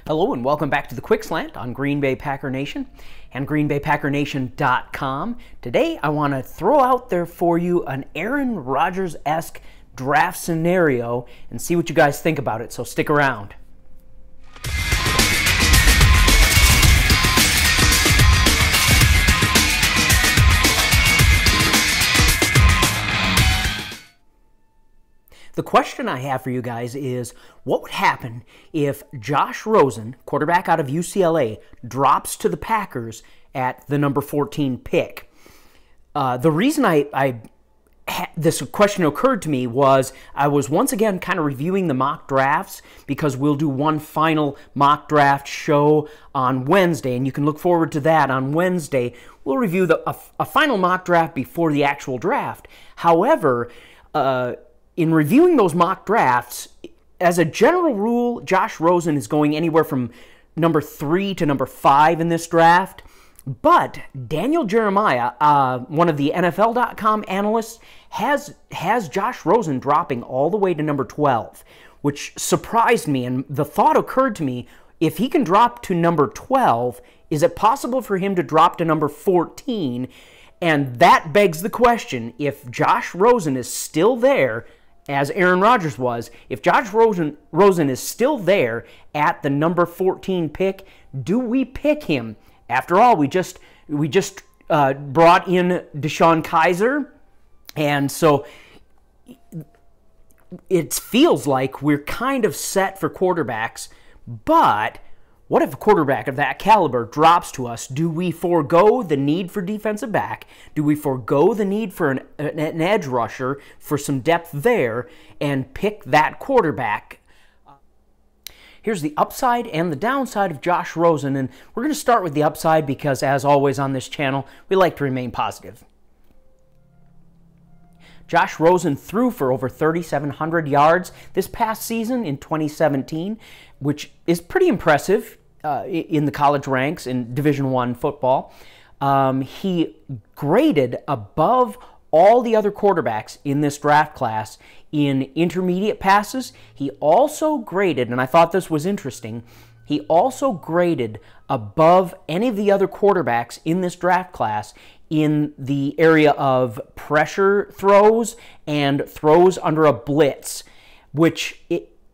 Hello and welcome back to the Quick Slant on Green Bay Packer Nation and GreenBayPackerNation.com. Today I want to throw out there for you an Aaron Rodgers-esque draft scenario and see what you guys think about it, so stick around. The question I have for you guys is, what would happen if Josh Rosen, quarterback out of UCLA, drops to the Packers at the number 14 pick? The reason this question occurred to me was I was once again kind of reviewing the mock drafts because we'll do one final mock draft show on Wednesday, and you can look forward to that on Wednesday. We'll review a final mock draft before the actual draft. However, in reviewing those mock drafts, as a general rule, Josh Rosen is going anywhere from number 3 to number 5 in this draft. But Daniel Jeremiah, one of the NFL.com analysts, has Josh Rosen dropping all the way to number 12, which surprised me. And the thought occurred to me, if he can drop to number 12, is it possible for him to drop to number 14? And that begs the question, if Josh Rosen is still there, as Aaron Rodgers was, if Josh Rosen is still there at the number 14 pick, do we pick him? After all, we just brought in DeShone Kizer, and so it feels like we're kind of set for quarterbacks, but what if a quarterback of that caliber drops to us? Do we forego the need for defensive back? Do we forego the need for an edge rusher for some depth there and pick that quarterback? Here's the upside and the downside of Josh Rosen, and we're going to start with the upside because, as always on this channel, we like to remain positive. Josh Rosen threw for over 3,700 yards this past season in 2017, which is pretty impressive in the college ranks in Division I football. He graded above all the other quarterbacks in this draft class in intermediate passes. He also graded, and I thought this was interesting, he also graded above any of the other quarterbacks in this draft class in the area of pressure throws and throws under a blitz, which,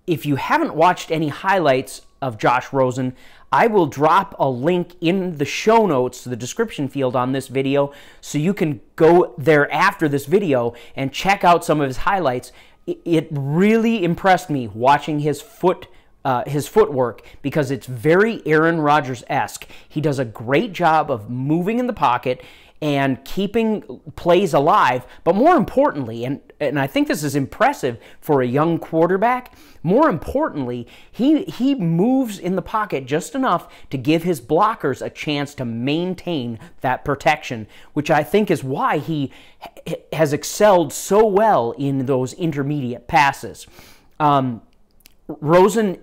if you haven't watched any highlights of Josh Rosen, I will drop a link in the show notes to the description field on this video so you can go there after this video and check out some of his highlights. It really impressed me watching his footwork because it's very Aaron Rodgers-esque. He does a great job of moving in the pocket and keeping plays alive, but more importantly, and I think this is impressive for a young quarterback, more importantly, he moves in the pocket just enough to give his blockers a chance to maintain that protection, which I think is why he has excelled so well in those intermediate passes. Rosen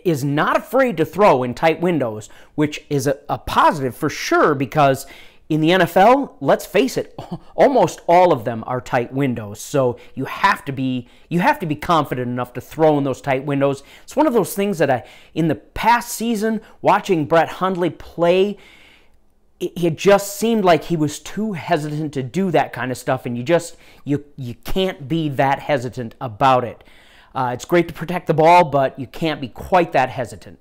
is not afraid to throw in tight windows, which is a positive for sure because in the NFL, let's face it, almost all of them are tight windows. So you have to be confident enough to throw in those tight windows. It's one of those things that in the past season, watching Brett Hundley play, it just seemed like he was too hesitant to do that kind of stuff, and you can't be that hesitant about it. It's great to protect the ball, but you can't be quite that hesitant.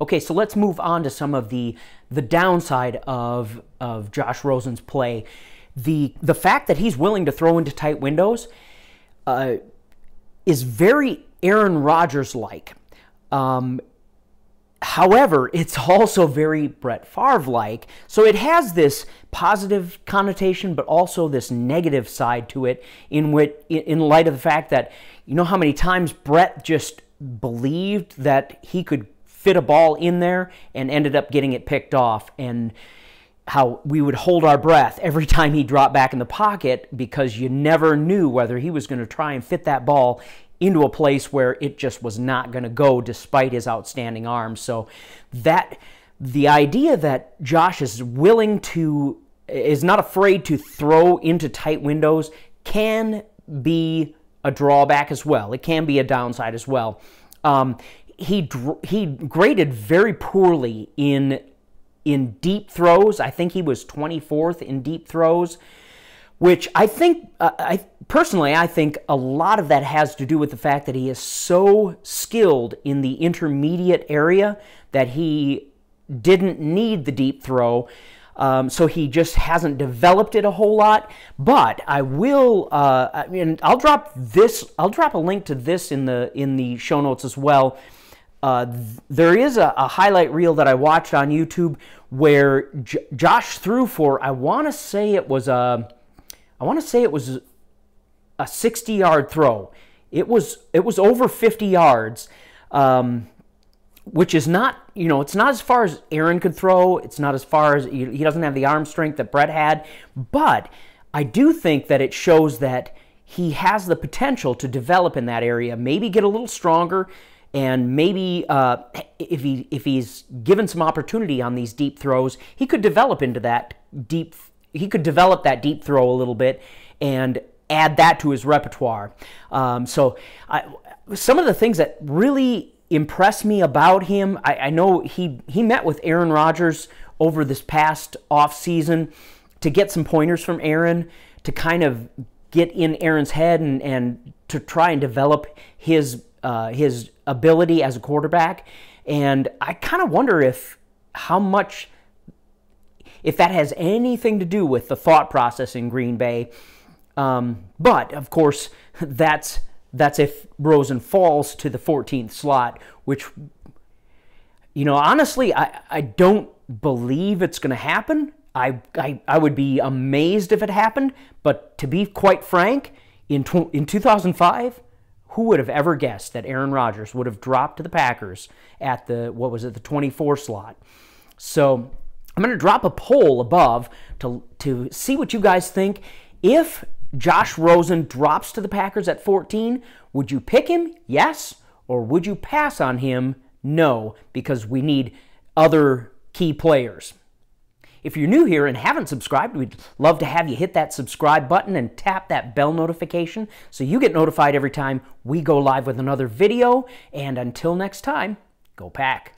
Okay, so let's move on to some of the downside of Josh Rosen's play. The fact that he's willing to throw into tight windows is very Aaron Rodgers-like. However, it's also very Brett Favre-like. So it has this positive connotation, but also this negative side to it in light of the fact that, you know how many times Brett just believed that he could fit a ball in there and ended up getting it picked off, and how we would hold our breath every time he dropped back in the pocket because you never knew whether he was going to try and fit that ball into a place where it just was not going to go despite his outstanding arm. So that the idea that Josh is not afraid to throw into tight windows can be a drawback as well. It can be a downside as well. he graded very poorly in deep throws. I think he was 24th in deep throws, which I think, personally, I think a lot of that has to do with the fact that he is so skilled in the intermediate area that he didn't need the deep throw. So he just hasn't developed it a whole lot. But I will, I mean, I'll drop a link to this in the show notes as well. There is a highlight reel that I watched on YouTube where Josh threw for, I want to say it was a 60-yard throw. It was over 50 yards, which is not, it's not as far as Aaron could throw. It's not as far as, he doesn't have the arm strength that Brett had. But I do think that it shows that he has the potential to develop in that area, maybe get a little stronger, and maybe if he's given some opportunity on these deep throws, he could develop into that deep. He could develop that deep throw a little bit and add that to his repertoire. So some of the things that really impressed me about him, I know he met with Aaron Rodgers over this past offseason to get some pointers from Aaron, to kind of get in Aaron's head and to try and develop his ability as a quarterback. And I kind of wonder if that has anything to do with the thought process in Green Bay. But, of course, that's if Rosen falls to the 14th slot, which, honestly, I don't believe it's going to happen. I would be amazed if it happened, but to be quite frank, in 2005, who would have ever guessed that Aaron Rodgers would have dropped to the Packers at the 24 slot? So I'm going to drop a poll above to see what you guys think. If Josh Rosen drops to the Packers at 14, would you pick him? Yes. Or would you pass on him? No, because we need other key players. If you're new here and haven't subscribed, we'd love to have you hit that subscribe button and tap that bell notification so you get notified every time we go live with another video. And until next time, go Pack.